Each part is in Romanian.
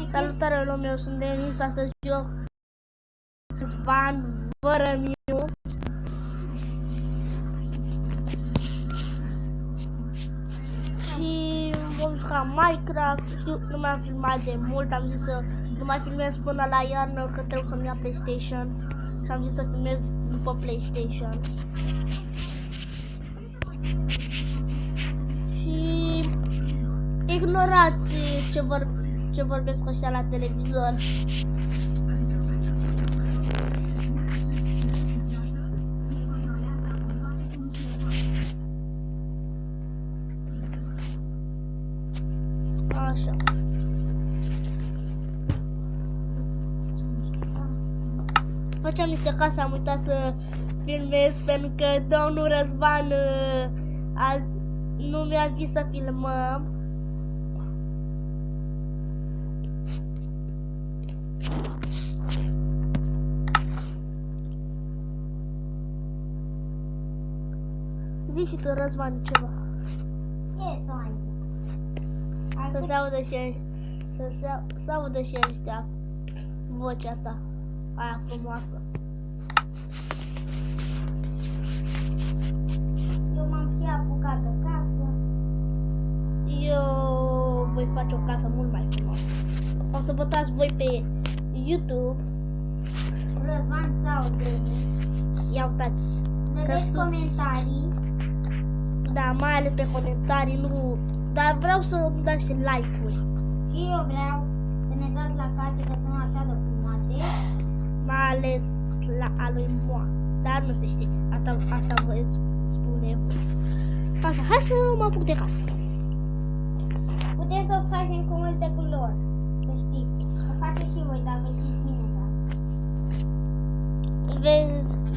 Salutare lume, eu sunt Denis, astăzi joc Svan Vărămiu. Și vom juca Minecraft. Știu, nu m-am filmat de mult, am zis să nu mai filmez până la iarnă, că trebuie să-mi ia PlayStation. Și am zis să filmez după PlayStation. Și ignorați ce vorbesc ăștia la televizor. Așa. Facem niște case, am uitat să filmez pentru că domnul Răzvan nu mi-a zis să filmăm. Zici și tu, Răzvan, ceva. Ce să mai zic? Să se audă și ăștia vocea ta, aia frumoasă. Eu m-am și apucat de casă. Eu voi face o casă mult mai frumoasă. O să votați voi pe YouTube Răzvan sau Denis. Ia uitați. Dădeți comentarii. Da, mai ales pe comentarii, nu. Dar vreau să îmi dați și like-uri. Și eu vreau să ne dați la case că sunt așa de frumoase. Mai ales la a lui Moa. Dar nu se știe. Asta vă spune voi. Așa, hai să mă apuc de casă. Putem să o facem cu multe culori. Să știți. O faceți și voi dacă știți bine.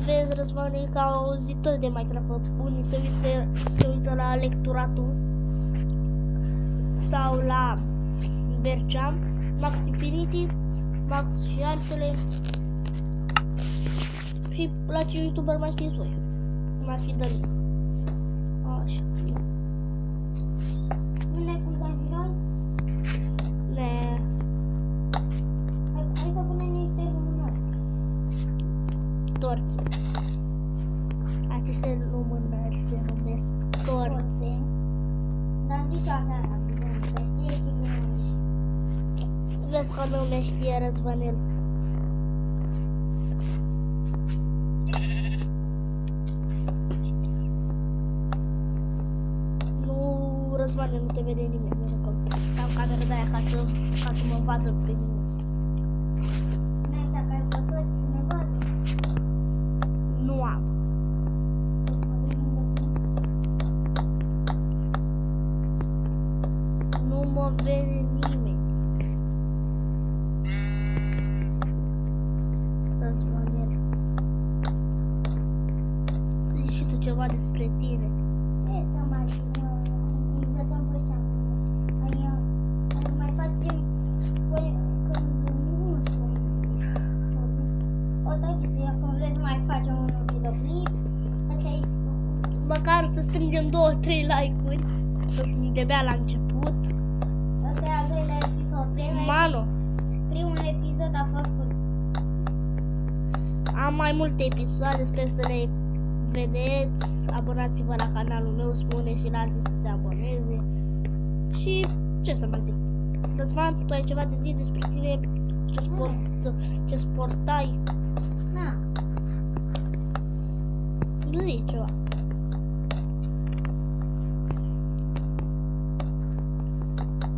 Vezi, Răzvan, e ca auzitor de Minecraft. Unii se uită la lecturatul sau la Berceam, Max Infinity, Max și altele. Și la ce YouTuber mai știți voi? Cum ar fi Dălin. Așa. Nu ne culcăm și noi? Ne. Hai să punem niște lumânări. Torțe. Aceste lumânări se numesc torțe. Dar am zis așa, să știe și bine. Vezi că nu ne știe Răzvanel. Nu, Răzvane, nu te vede nimeni. Am camera de aia ca să mă vadă pe mine. Nu e așa că ai văzut să ne vadă? Nu am. Nu mă vede nimeni. Răzvanel. Zici și tu ceva despre tine. Ce să mai zic, îi dăm pe seama. Mai facem când nu știu. O dați, acum vreți să mai facem un videoclip. Asta e Măcar să strângem 2-3 like-uri. Că sunt de-abia la început. Asta e al doilea episod. Primul episod a fost cu... Am mai multe episoade, sper să le vedeți. Abonați-vă la canalul meu, spune și la alții să se aboneze. Și ce să mai zic? Răzvan, tu ai ceva de zis despre tine? Ce sport ai? Na, Zi ceva.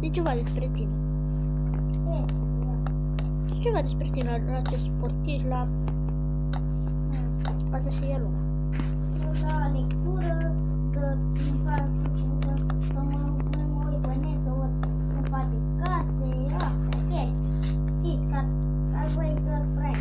Zi ceva despre tine. Zi ceva despre tine, la ce sport ești, la... Asta și e lumea. la lectură, să mă uit pe net, să văd cum face case, astea, chestii. Știți, ca voi toți prea.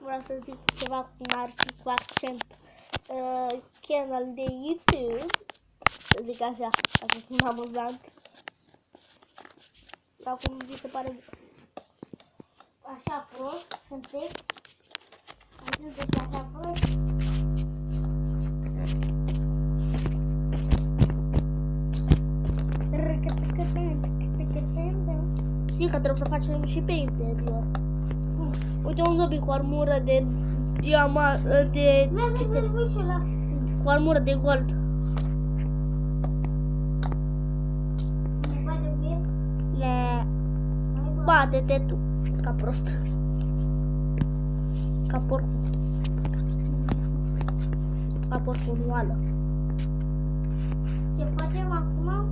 Vreau să zic ceva cum ar fi cu accent. Canal de YouTube să zic așa, ca să sună amuzant. Dar cum vi se pare Așa prost sunteți? Sunteți așa prost? Știi că trebuie să facem și pe interior. Uite un zombie cu armură de diamant, cu armură de gold. Le bate-te tu, ca prost. Ca porcul. Ca porcul în oală. Ce facem acum?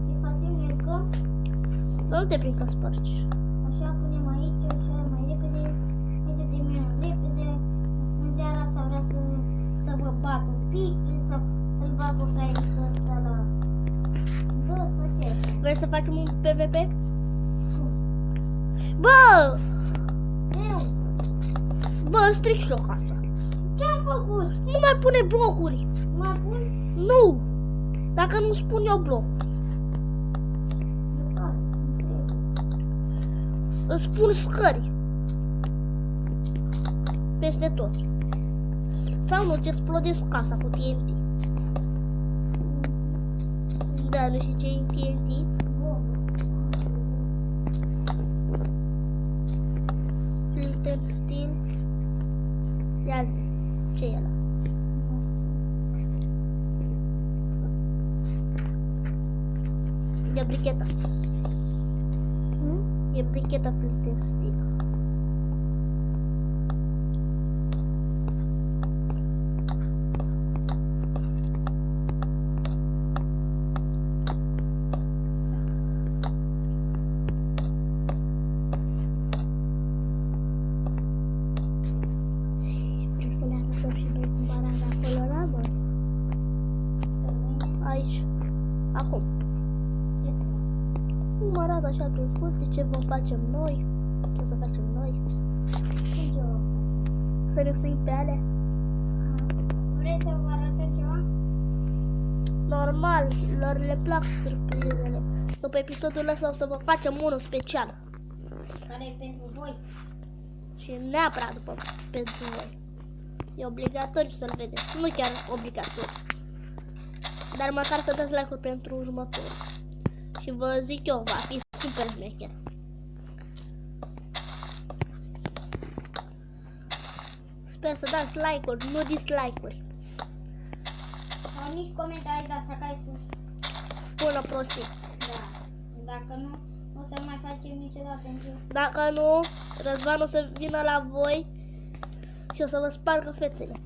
Ce facem? Mergăm? Să nu te prind că spargi. Așa punem aici, așa mai repede. Hai să terminăm repede. În seara asta vrea să vă bat un pic, să-l bag pe fraierul ăsta la... Bă, să ce? Vrei să facem un PvP? Bă! Eu? Bă, stric și o casă. Ce-am făcut? Nu mai pune blocuri. Mă pun? Nu! Dacă nu spun eu blocuri. Îți spun scări. Peste tot. Sau nu-ți explodezi casa cu TNT. Da, nu știi ce e TNT? Flint and Steel. Ia zi, ce e ăla? E bricheta. E bricheta Flint and Steel. Vrei să le arătăm și noi cum arată acolo la noi? Aici. Acum. Cum arată așa prin curte, ce vom face noi? Ce o să facem noi? Să ne suim pe alea? Vrei să vă arătăm ceva? Normal, lor le plac surprizele. După episodul ăsta o să vă facem unul special. Care e pentru voi? Și neapărat pentru voi. E obligatoriu să-l vedeți. Nu chiar obligatoriu. Dar măcar să dați like-uri pentru următorul. Și vă zic eu, va fi super șmecher. Sper să dați like-uri, nu dislike-uri. Sau nici comentarii de asta care să... Spună prostii. Da. Dacă nu, o să mai facem niciodată pentru... Dacă nu, Răzvan o să vină la voi și o să vă spargă fețele.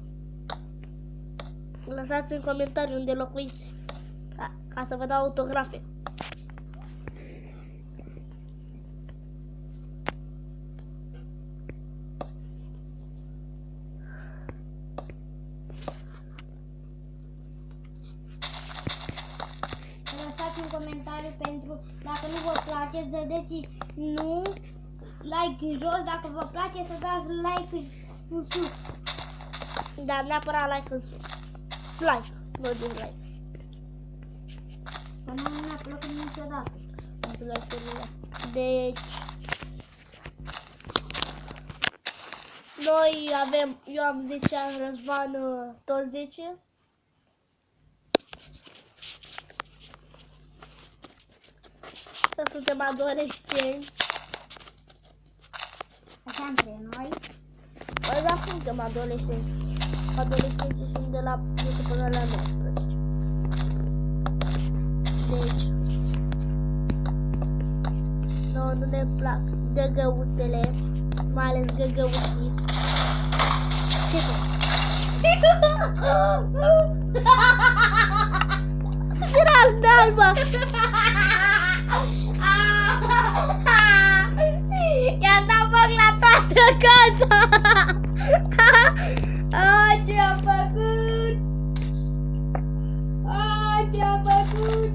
Lăsați în comentarii unde locuiți, ca să vă dau autografe. Lăsați un comentariu pentru... Dacă nu vă place, dădeți nu like în jos. Dacă vă place, să dați like în sus. Dar neapărat like în sus. Like, nu din like. Că nu mi-a plăcut niciodată. O să like-urile. Deci... Noi avem, eu am 10 ani, Răzvan tot 10. Că suntem adolescenți. Așa între noi. Bă, dar suntem adolescenți. Adolescenții sunt de la 10 până la 19. Deci, nouă nu ne plac găgăuțele, mai ales găgăuții. Ce Viral d'alba! I-a dat foc la toată casa! Ce-am făcut? Ce-am făcut?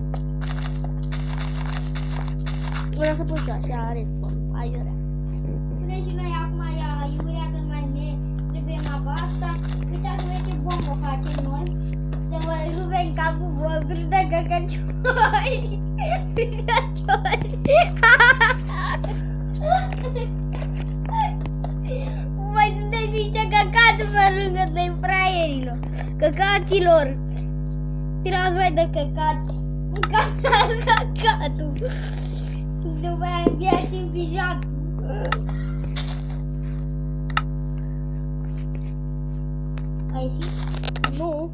Vreau să pun și așa, respawn, aiurea. Punem și noi acum aiurea când mai ne trebuie mapa asta. Uitați-vă ce bombă facem noi. Te voi rupe în capul vostru de căcăciori. Voi sunteți niște căcați pe lângă de fraierilor. Căcaților. Tirați voi de căcați. Mâncați căcatul. După aia înviați în pijatul. Ai ieșit? Nu.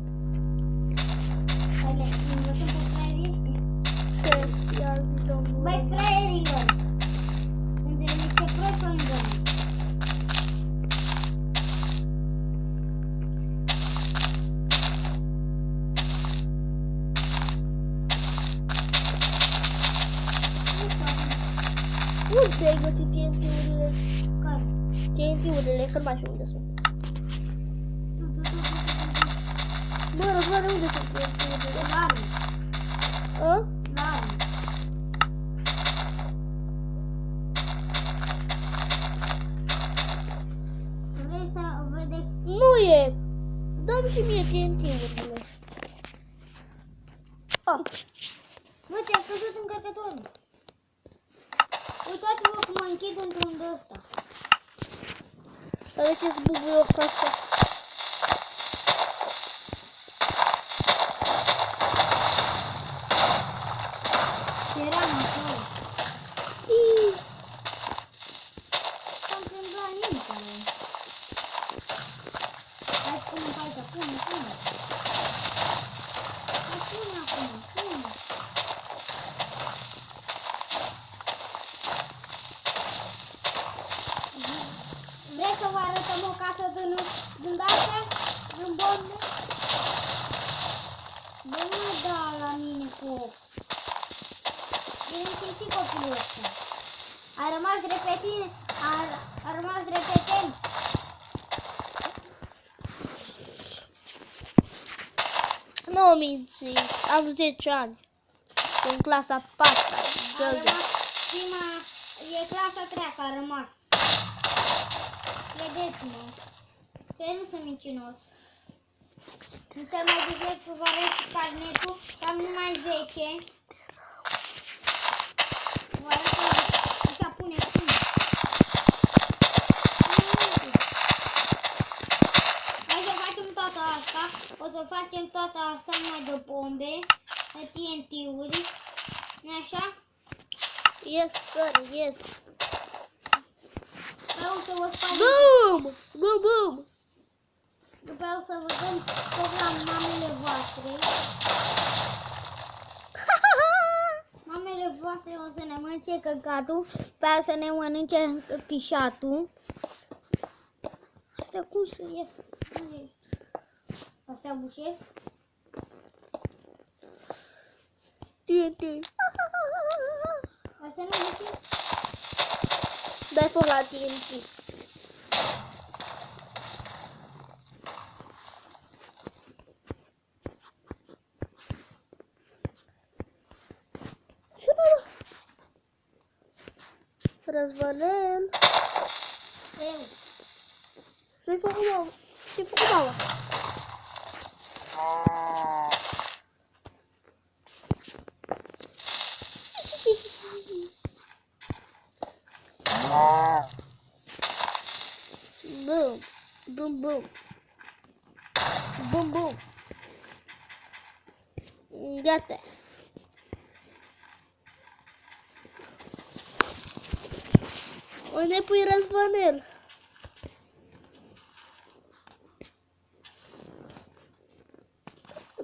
Hai, le învățăm pe fraierii ăștia. Ce? Ia zi, domnul. Băi, fraierilor! Sunteți niște proști pe lângă mine. Unde ai găsit TNT-urile? Care? TNT-urile, că nu mai știu unde sunt. Bă, Răzvane, unde sunt TNT-urile? Lari, A? lari. Vrei să vedeți? Nu e! Dă-mi și mie TNT-urile. Ah, Bă, ți-a scăzut încărcătorul. Uitați-vă cum mă închid într-un de ăsta. dar de ce-ți bubuie o casă? Eram acolo. Ii, S-a întâmplat nimic. Hai, pune în pauză, pune. Hai, pune acum, pune. Vreți să vă arătăm o casă din astea? Din bombe? Bă, nu da la mine cu ochi. Bine simțit copilul ăsta. A rămas repetent. A rămas repetent. nu minți, am 10 ani. Sunt clasa 4. A rămas prima, e clasa 3 că a rămas. Vedeți-mă, că eu nu sunt mincinos. Nu te mai duceți cu vă arăt carnetul, că am numai 10. Vă arăt așa, pune. Hai să facem toată asta, o să facem toată asta numai de bombe, de TNT-uri, nu-i așa? Yes, sir, yes. Vreau să vă spun. Boom! Boom, boom! După aia o să vă dăm tot la mamele voastre. Mamele voastre o să ne mănânce căcatul, pe aia să ne mănânce pișatul. Astea cum să ies? Unde ești? Astea bușesc? TNT. Astea nu bușesc? Dai foc la TNT. Răzvănel. Eu. Ce-ai făcut, mama? Ce-ai făcut, mama? Boom. Boom, boom. Boom, boom. Gata. Unde pui Răzvănel?